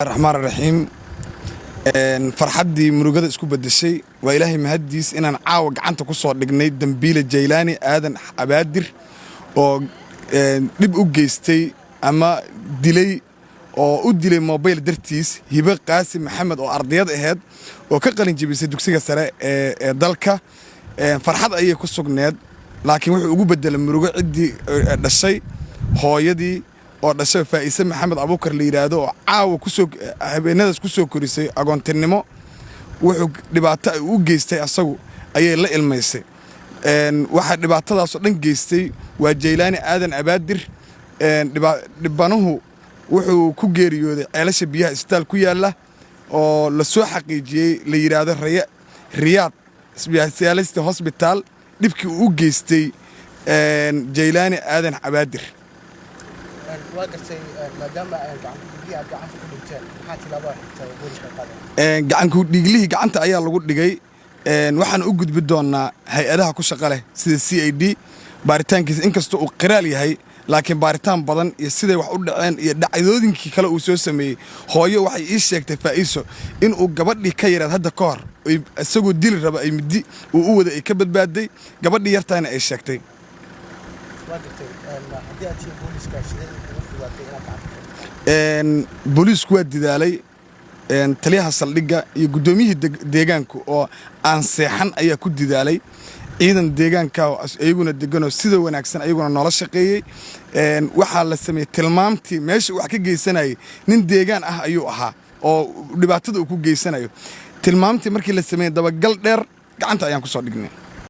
الرحمن الرحيم فرحدي مرugada isku badashay waa ilaahay mahadiis inaan caawa gacanta ku soo dhignay dambiile Jaylaani aadan abaadir oo dib u geystay ama dilay oo u dilay mobile dartiis hiba qaasim maxamed oo ardayad ahayd oo ka qalin jabisay dugsiga sare ee dalka farxad ayay ku sugneed laakiin wuxuu ugu bedelay murugo cidii dhashay hooyadii oo dhashay Faaiisa Maxamed Abuukar la yiraahdo oo caawa ku soo habeenadaas ku soo korisay agoontinimo wuxuu dhibaato u geystay asagu ayay la ilmaysay waxa dhibaatadaas oo dhan geystay waa Jaylaani aadan abaadir dhibanuhu wuxuu ku geeriyooday ceelasha biyaha isbitaal ku yaala oo la soo xaqiijiyay la yiraahdo Riyaad Specialist Hospital dibkii uu geystay Jaylaani aadan abaadir gacanku dhiglihii gacanta ayaa lagu dhigay waxaan u gudbi doonaa hay'adaha ku shaqo leh sida CID baaritaankiisa inkastoo uu qiraal yahay laakiin baaritaan badan iyo siday wax u dhaceen iyo dhacdooyinkii kale uu soo sameeyay hooyo waxay ii sheegtay Faaiiso in uu gabadhii ka yaraad hadda ka hor isagoo dil raba ay midi uu u wada ay ka badbaaday gabadhii yartaana ay sheegtay booliisku waa didaalay taliyaha saldhigga iyo gudoomiyihii deegaanka oo aan seexan ayaa ku didaalay ciidan deegaanka ayaguna deganoo sida wanaagsan ayaguna nolol shaqeeyay waxa la sameeyay tilmaamtii meesha wax ka geysanayay nin deegaan ah ayuu ahaa oo dhibaatada uu ku geysanayo tilmaamtii markii la sameeyay dabagal dheer gacanta ayaan ku soo dhignay